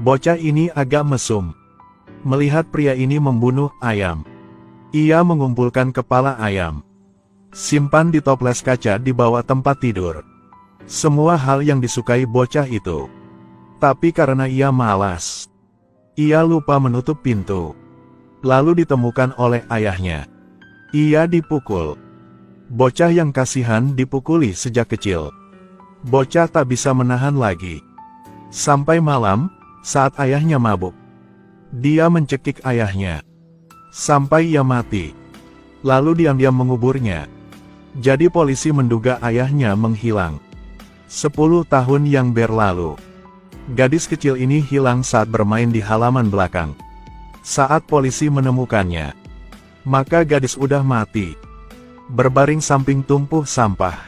Bocah ini agak mesum melihat pria ini membunuh ayam. Ia mengumpulkan kepala ayam, simpan di toples kaca di bawah tempat tidur. Semua hal yang disukai bocah itu. Tapi karena ia malas, ia lupa menutup pintu. Lalu ditemukan oleh ayahnya. Ia dipukul. Bocah yang kasihan dipukuli sejak kecil. Bocah tak bisa menahan lagi. Sampai malam, saat ayahnya mabuk, dia mencekik ayahnya sampai ia mati. Lalu diam-diam menguburnya. Jadi polisi menduga ayahnya menghilang. 10 tahun yang berlalu. Gadis kecil ini hilang saat bermain di halaman belakang. Saat polisi menemukannya, maka gadis udah mati, berbaring samping tumpuh sampah.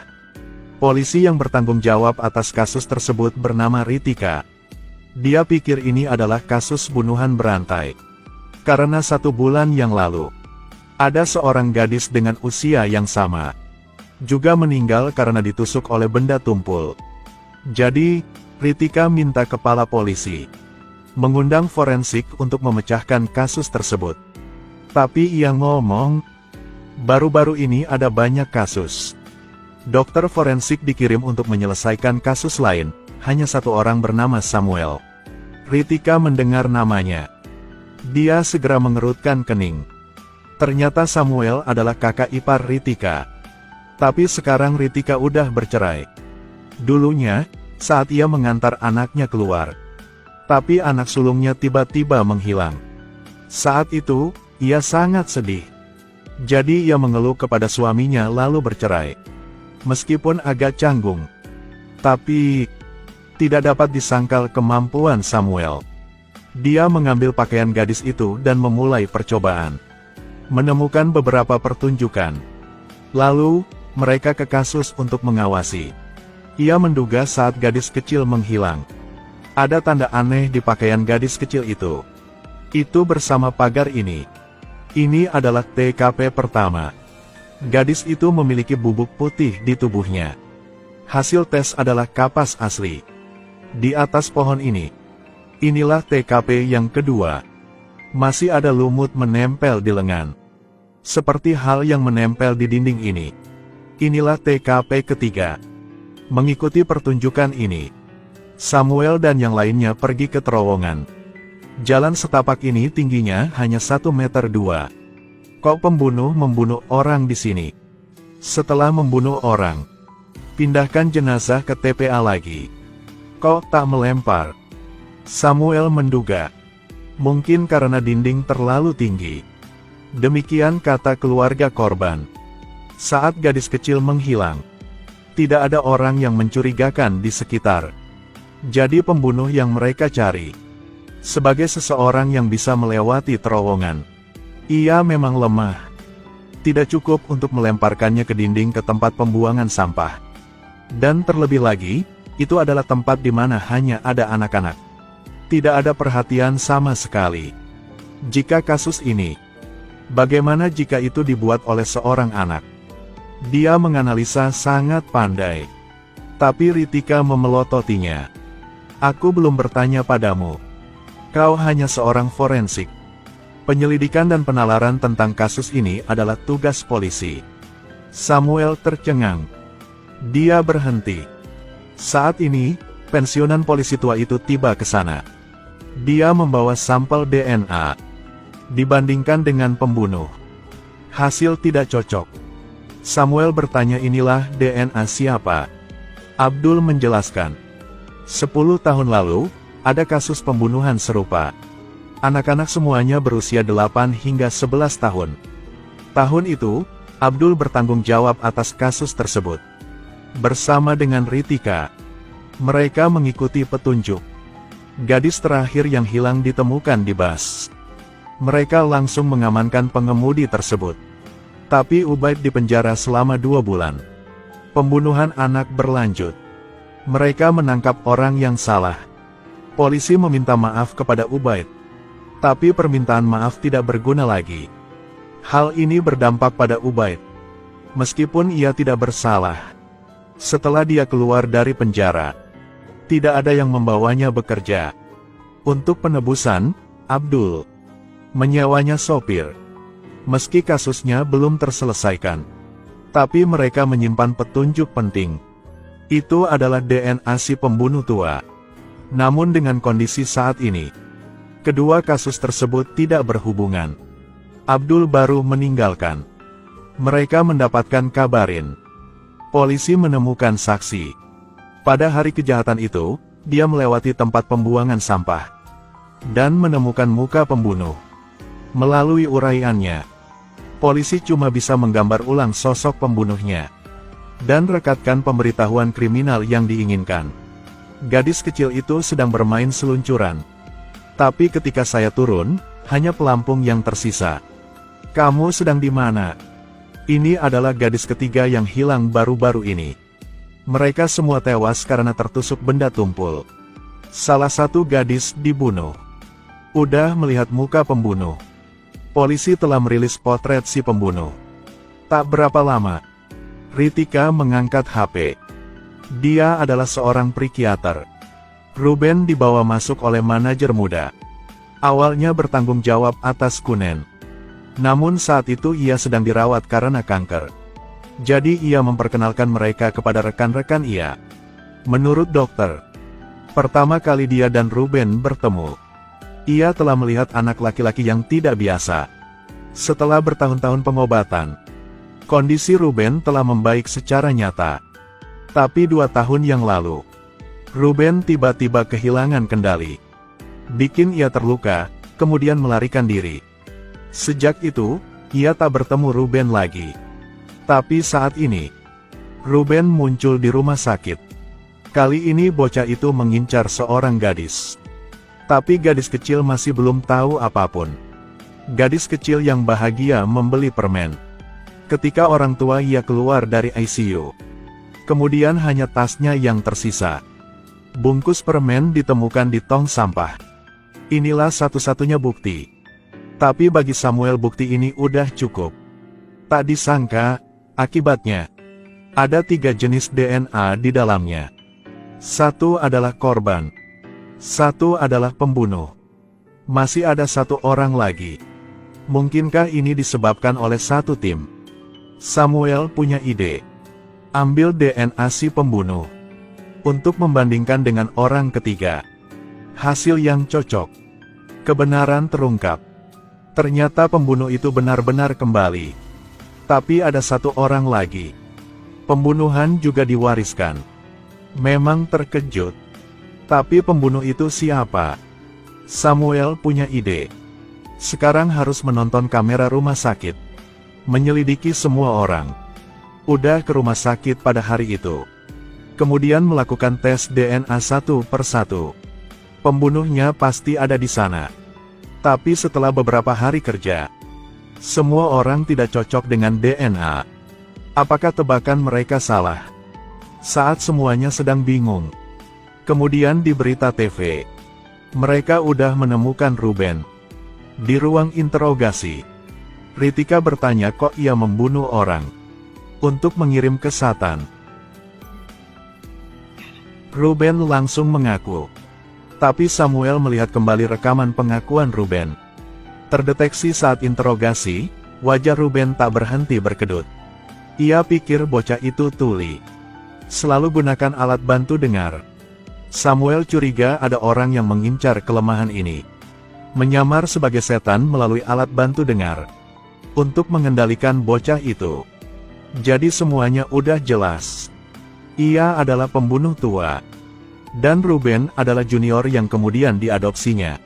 Polisi yang bertanggung jawab atas kasus tersebut bernama Ritika. Dia pikir ini adalah kasus pembunuhan berantai. Karena 1 bulan yang lalu, ada seorang gadis dengan usia yang sama, juga meninggal karena ditusuk oleh benda tumpul. Jadi, Ritika minta kepala polisi mengundang forensik untuk memecahkan kasus tersebut. Tapi ia ngomong, baru-baru ini ada banyak kasus. Dokter forensik dikirim untuk menyelesaikan kasus lain, hanya 1 orang bernama Samuel. Ritika mendengar namanya. Dia segera mengerutkan kening. Ternyata Samuel adalah kakak ipar Ritika. Tapi sekarang Ritika udah bercerai. Dulunya, saat ia mengantar anaknya keluar, tapi anak sulungnya tiba-tiba menghilang. Saat itu, ia sangat sedih. Jadi ia mengeluh kepada suaminya lalu bercerai. Meskipun agak canggung, tapi tidak dapat disangkal kemampuan Samuel. Dia mengambil pakaian gadis itu dan memulai percobaan. Menemukan beberapa pertunjukan. Lalu, mereka ke kasus untuk mengawasi. Ia menduga saat gadis kecil menghilang, ada tanda aneh di pakaian gadis kecil itu. Itu bersama pagar ini. Ini adalah TKP pertama. Gadis itu memiliki bubuk putih di tubuhnya. Hasil tes adalah kapas asli. Di atas pohon ini. Inilah TKP yang kedua. Masih ada lumut menempel di lengan. Seperti hal yang menempel di dinding ini. Inilah TKP ketiga. Mengikuti pertunjukan ini, Samuel dan yang lainnya pergi ke terowongan. Jalan setapak ini tingginya hanya 1,2 meter. Kok pembunuh membunuh orang di sini? Setelah membunuh orang, pindahkan jenazah ke TPA lagi. Kok tak melempar? Samuel menduga, mungkin karena dinding terlalu tinggi. Demikian kata keluarga korban. Saat gadis kecil menghilang, tidak ada orang yang mencurigakan di sekitar. Jadi pembunuh yang mereka cari, sebagai seseorang yang bisa melewati terowongan. Ia memang lemah. Tidak cukup untuk melemparkannya ke dinding ke tempat pembuangan sampah. Dan terlebih lagi, itu adalah tempat di mana hanya ada anak-anak. Tidak ada perhatian sama sekali. Jika kasus ini, bagaimana jika itu dibuat oleh seorang anak? Dia menganalisa sangat pandai. Tapi Ritika memelototinya. Aku belum bertanya padamu. Kau hanya seorang forensik. Penyelidikan dan penalaran tentang kasus ini adalah tugas polisi. Samuel tercengang. Dia berhenti. Saat ini, pensiunan polisi tua itu tiba ke sana. Dia membawa sampel DNA. Dibandingkan dengan pembunuh, hasil tidak cocok. Samuel bertanya, inilah DNA siapa? Abdul menjelaskan. 10 tahun lalu, ada kasus pembunuhan serupa. Anak-anak semuanya berusia 8 hingga 11 tahun. Tahun itu, Abdul bertanggung jawab atas kasus tersebut. Bersama dengan Ritika, mereka mengikuti petunjuk. Gadis terakhir yang hilang ditemukan di bus. Mereka langsung mengamankan pengemudi tersebut. Tapi Ubaid dipenjara selama 2 bulan. Pembunuhan anak berlanjut. Mereka menangkap orang yang salah. Polisi meminta maaf kepada Ubaid. Tapi permintaan maaf tidak berguna lagi. Hal ini berdampak pada Ubaid. Meskipun ia tidak bersalah. Setelah dia keluar dari penjara, tidak ada yang membawanya bekerja. Untuk penebusan, Abdul menyewanya sopir. Meski kasusnya belum terselesaikan, tapi mereka menyimpan petunjuk penting. Itu adalah DNA si pembunuh tua. Namun dengan kondisi saat ini, kedua kasus tersebut tidak berhubungan. Abdul baru meninggalkan. Mereka mendapatkan kabarin. Polisi menemukan saksi. Pada hari kejahatan itu, dia melewati tempat pembuangan sampah dan menemukan muka pembunuh. Melalui uraiannya, polisi cuma bisa menggambar ulang sosok pembunuhnya dan rekatkan pemberitahuan kriminal yang diinginkan. Gadis kecil itu sedang bermain seluncuran. Tapi ketika saya turun, hanya pelampung yang tersisa. Kamu sedang di mana? Ini adalah gadis ketiga yang hilang baru-baru ini. Mereka semua tewas karena tertusuk benda tumpul. Salah satu gadis dibunuh. Udah melihat muka pembunuh. Polisi telah merilis potret si pembunuh. Tak berapa lama, Ritika mengangkat HP. Dia adalah seorang psikiater. Ruben dibawa masuk oleh manajer muda. Awalnya bertanggung jawab atas Kunen. Namun saat itu ia sedang dirawat karena kanker. Jadi ia memperkenalkan mereka kepada rekan-rekan ia. Menurut dokter, pertama kali dia dan Ruben bertemu, ia telah melihat anak laki-laki yang tidak biasa. Setelah bertahun-tahun pengobatan, kondisi Ruben telah membaik secara nyata. Tapi 2 tahun yang lalu, Ruben tiba-tiba kehilangan kendali. Bikin ia terluka, kemudian melarikan diri. Sejak itu, ia tak bertemu Ruben lagi. Tapi saat ini, Ruben muncul di rumah sakit. Kali ini bocah itu mengincar seorang gadis. Tapi gadis kecil masih belum tahu apapun. Gadis kecil yang bahagia membeli permen. Ketika orang tua ia keluar dari ICU, kemudian hanya tasnya yang tersisa. Bungkus permen ditemukan di tong sampah. Inilah satu-satunya bukti. Tapi bagi Samuel bukti ini udah cukup. Tak disangka, akibatnya, ada 3 jenis DNA di dalamnya. Satu adalah korban. Satu adalah pembunuh. Masih ada 1 orang lagi. Mungkinkah ini disebabkan oleh satu tim? Samuel punya ide. Ambil DNA si pembunuh untuk membandingkan dengan orang ketiga. Hasil yang cocok. Kebenaran terungkap. Ternyata pembunuh itu benar-benar kembali. Tapi ada 1 orang lagi. Pembunuhan juga diwariskan. Memang terkejut. Tapi pembunuh itu siapa? Samuel punya ide. Sekarang harus menonton kamera rumah sakit. Menyelidiki semua orang. Udah ke rumah sakit pada hari itu. Kemudian melakukan tes DNA satu per satu. Pembunuhnya pasti ada di sana. Tapi setelah beberapa hari kerja, semua orang tidak cocok dengan DNA. Apakah tebakan mereka salah? Saat semuanya sedang bingung, kemudian di berita TV, mereka udah menemukan Ruben. Di ruang interogasi, Ritika bertanya kok ia membunuh orang untuk mengirim ke Satan. Ruben langsung mengaku. Tapi Samuel melihat kembali rekaman pengakuan Ruben. Terdeteksi saat interogasi, wajah Ruben tak berhenti berkedut. Ia pikir bocah itu tuli. Selalu gunakan alat bantu dengar. Samuel curiga ada orang yang mengincar kelemahan ini. Menyamar sebagai setan melalui alat bantu dengar. Untuk mengendalikan bocah itu. Jadi semuanya udah jelas. Ia adalah pembunuh tua. Dan Ruben adalah junior yang kemudian diadopsinya.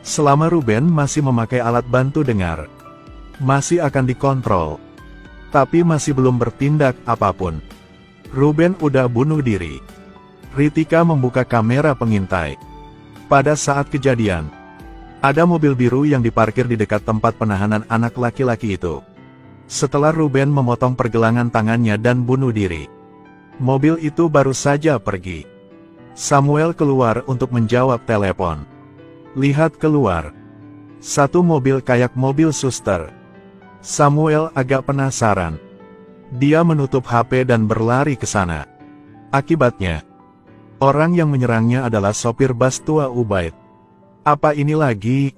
Selama Ruben masih memakai alat bantu dengar, masih akan dikontrol. Tapi masih belum bertindak apapun. Ruben udah bunuh diri. Ritika membuka kamera pengintai. Pada saat kejadian, ada mobil biru yang diparkir di dekat tempat penahanan anak laki-laki itu. Setelah Ruben memotong pergelangan tangannya dan bunuh diri, mobil itu baru saja pergi. Samuel keluar untuk menjawab telepon. Lihat keluar. Satu mobil kayak mobil suster. Samuel agak penasaran. Dia menutup HP dan berlari ke sana. Akibatnya, orang yang menyerangnya adalah sopir bus tua Ubaid. Apa ini lagi?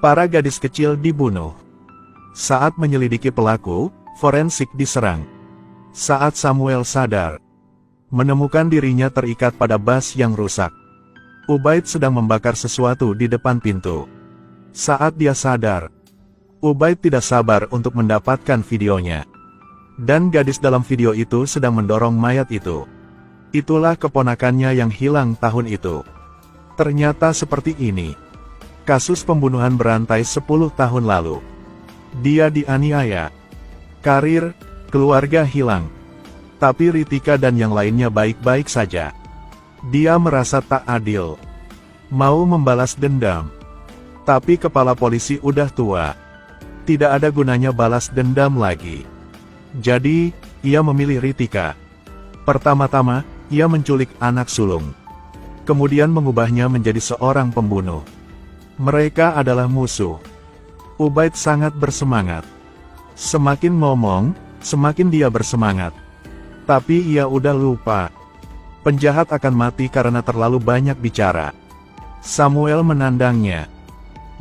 Para gadis kecil dibunuh. Saat menyelidiki pelaku, forensik diserang. Saat Samuel sadar, menemukan dirinya terikat pada bas yang rusak. Ubaid sedang membakar sesuatu di depan pintu. Saat dia sadar, Ubaid tidak sabar untuk mendapatkan videonya. Dan gadis dalam video itu sedang mendorong mayat itu. Itulah keponakannya yang hilang tahun itu. Ternyata seperti ini. Kasus pembunuhan berantai 10 tahun lalu. Dia dianiaya. Karir, keluarga hilang. Tapi Ritika dan yang lainnya baik-baik saja. Dia merasa tak adil. Mau membalas dendam. Tapi kepala polisi udah tua. Tidak ada gunanya balas dendam lagi. Jadi, ia memilih Ritika. Pertama-tama, ia menculik anak sulung. Kemudian mengubahnya menjadi seorang pembunuh. Mereka adalah musuh. Ubaid sangat bersemangat. Semakin ngomong, semakin dia bersemangat. Tapi ia udah lupa. Penjahat akan mati karena terlalu banyak bicara. Samuel menandangnya.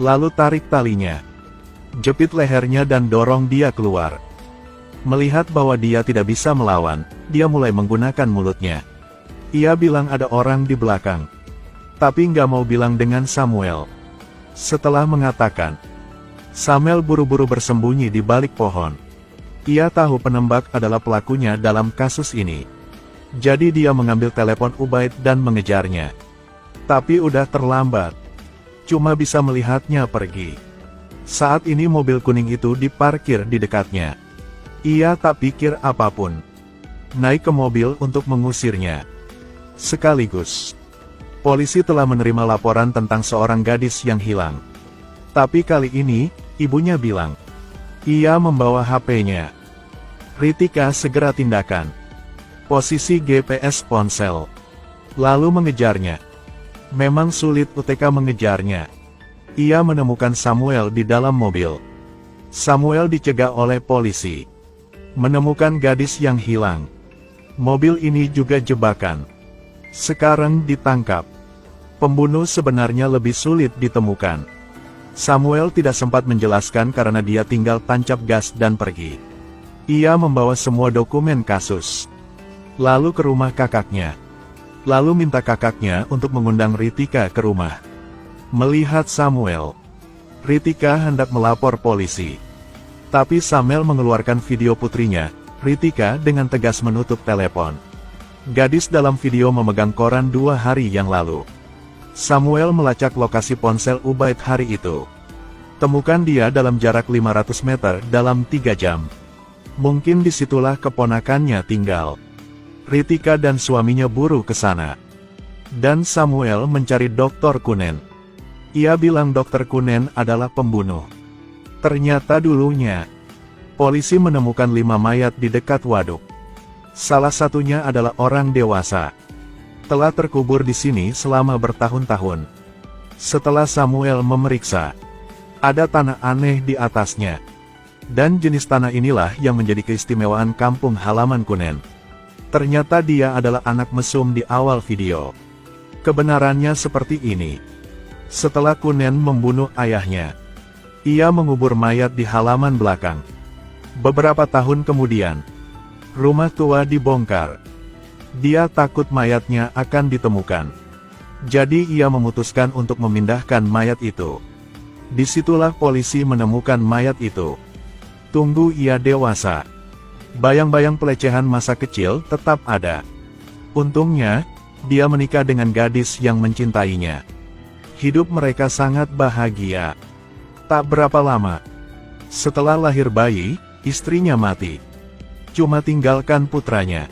Lalu tarik talinya. Jepit lehernya dan dorong dia keluar. Melihat bahwa dia tidak bisa melawan, dia mulai menggunakan mulutnya. Ia bilang ada orang di belakang. Tapi nggak mau bilang dengan Samuel. Setelah mengatakan, Samuel buru-buru bersembunyi di balik pohon. Ia tahu penembak adalah pelakunya dalam kasus ini. Jadi dia mengambil telepon Ubaid dan mengejarnya. Tapi udah terlambat. Cuma bisa melihatnya pergi. Saat ini mobil kuning itu diparkir di dekatnya. Ia tak pikir apapun. Naik ke mobil untuk mengusirnya. Sekaligus, polisi telah menerima laporan tentang seorang gadis yang hilang. Tapi kali ini, ibunya bilang, ia membawa HP-nya. Ritika segera tindakan. Posisi GPS ponsel. Lalu mengejarnya. Memang sulit UTK mengejarnya. Ia menemukan Samuel di dalam mobil. Samuel dicegah oleh polisi. Menemukan gadis yang hilang. Mobil ini juga jebakan. Sekarang ditangkap. Pembunuh sebenarnya lebih sulit ditemukan. Samuel tidak sempat menjelaskan karena dia tinggal tancap gas dan pergi. Ia membawa semua dokumen kasus. Lalu ke rumah kakaknya. Lalu minta kakaknya untuk mengundang Ritika ke rumah. Melihat Samuel, Ritika hendak melapor polisi. Tapi Samuel mengeluarkan video putrinya, Ritika dengan tegas menutup telepon. Gadis dalam video memegang koran 2 hari yang lalu. Samuel melacak lokasi ponsel Ubaid hari itu. Temukan dia dalam jarak 500 meter dalam 3 jam. Mungkin disitulah keponakannya tinggal. Ritika dan suaminya buru ke sana. Dan Samuel mencari Dr. Kunen. Ia bilang Dr. Kunen adalah pembunuh. Ternyata dulunya, polisi menemukan 5 mayat di dekat waduk. Salah satunya adalah orang dewasa. Telah terkubur di sini selama bertahun-tahun. Setelah Samuel memeriksa, ada tanah aneh di atasnya. Dan jenis tanah inilah yang menjadi keistimewaan kampung halaman Kunen. Ternyata dia adalah anak mesum di awal video. Kebenarannya seperti ini. Setelah Kunen membunuh ayahnya, ia mengubur mayat di halaman belakang. Beberapa tahun kemudian, rumah tua dibongkar. Dia takut mayatnya akan ditemukan. Jadi ia memutuskan untuk memindahkan mayat itu. Disitulah polisi menemukan mayat itu. Tunggu ia dewasa. Bayang-bayang pelecehan masa kecil tetap ada. Untungnya, dia menikah dengan gadis yang mencintainya. Hidup mereka sangat bahagia. Tak berapa lama, setelah lahir bayi, istrinya mati. Cuma tinggalkan putranya.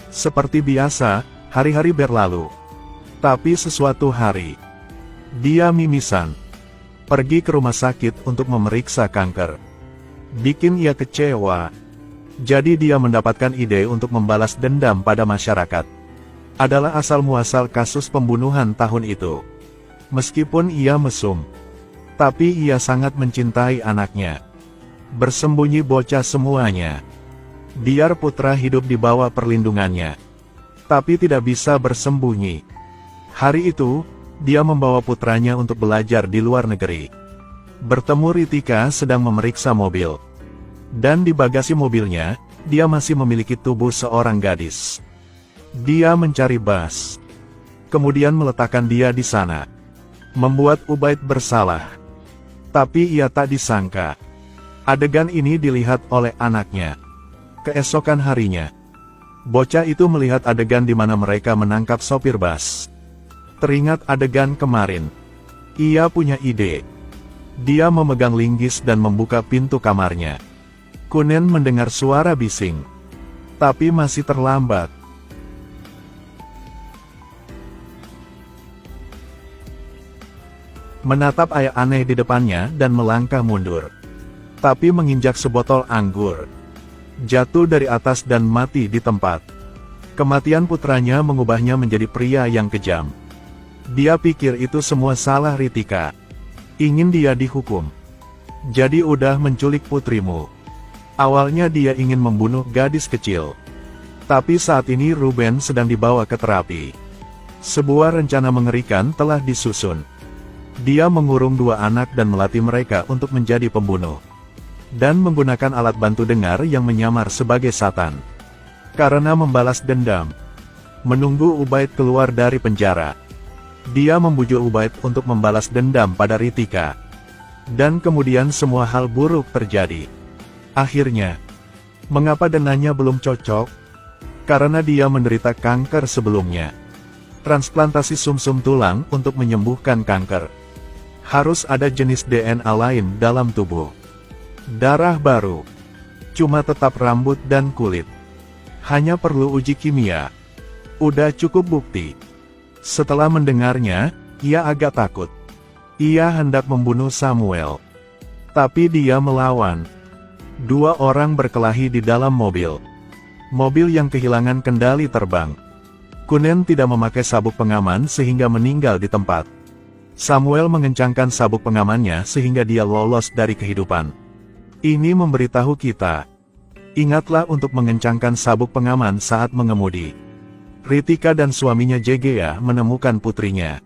Seperti biasa, hari-hari berlalu. Tapi sesuatu hari, dia mimisan. Pergi ke rumah sakit untuk memeriksa kanker. Bikin ia kecewa. Jadi dia mendapatkan ide untuk membalas dendam pada masyarakat. Adalah asal-muasal kasus pembunuhan tahun itu. Meskipun ia mesum, tapi ia sangat mencintai anaknya. Bersembunyi bocah semuanya. Biar putra hidup di bawah perlindungannya. Tapi tidak bisa bersembunyi. Hari itu, dia membawa putranya untuk belajar di luar negeri. Bertemu Ritika sedang memeriksa mobil. Dan di bagasi mobilnya, dia masih memiliki tubuh seorang gadis. Dia mencari Bas. Kemudian meletakkan dia di sana. Membuat Ubaid bersalah. Tapi ia tak disangka. Adegan ini dilihat oleh anaknya. Keesokan harinya, bocah itu melihat adegan di mana mereka menangkap sopir bas. Teringat adegan kemarin. Ia punya ide. Dia memegang linggis dan membuka pintu kamarnya. Kunen mendengar suara bising. Tapi masih terlambat. Menatap ayah aneh di depannya dan melangkah mundur. Tapi menginjak sebotol anggur. Jatuh dari atas dan mati di tempat. Kematian putranya mengubahnya menjadi pria yang kejam. Dia pikir itu semua salah Ritika. Ingin dia dihukum. Jadi udah menculik putrimu. Awalnya dia ingin membunuh gadis kecil. Tapi saat ini Ruben sedang dibawa ke terapi. Sebuah rencana mengerikan telah disusun. Dia mengurung dua anak dan melatih mereka untuk menjadi pembunuh. Dan menggunakan alat bantu dengar yang menyamar sebagai Satan. Karena membalas dendam. Menunggu Ubaid keluar dari penjara. Dia membujuk Ubaid untuk membalas dendam pada Ritika. Dan kemudian semua hal buruk terjadi. Akhirnya, mengapa dengannya belum cocok? Karena dia menderita kanker sebelumnya. Transplantasi sumsum tulang untuk menyembuhkan kanker. Harus ada jenis DNA lain dalam tubuh. Darah baru. Cuma tetap rambut dan kulit. Hanya perlu uji kimia. Udah cukup bukti. Setelah mendengarnya, ia agak takut. Ia hendak membunuh Samuel. Tapi dia melawan. Dua orang berkelahi di dalam mobil. Mobil yang kehilangan kendali terbang. Kunen tidak memakai sabuk pengaman sehingga meninggal di tempat. Samuel mengencangkan sabuk pengamannya sehingga dia lolos dari kehidupan. Ini memberitahu kita. Ingatlah untuk mengencangkan sabuk pengaman saat mengemudi. Ritika dan suaminya Jegea menemukan putrinya.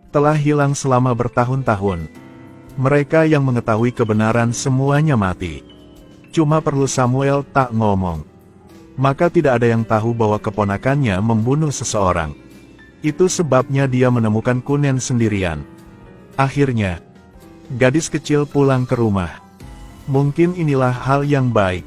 Telah hilang selama bertahun-tahun. Mereka yang mengetahui kebenaran semuanya mati. Cuma perlu Samuel tak ngomong. Maka tidak ada yang tahu bahwa keponakannya membunuh seseorang. Itu sebabnya dia menemukan Kunen sendirian. Akhirnya, gadis kecil pulang ke rumah. Mungkin inilah hal yang baik.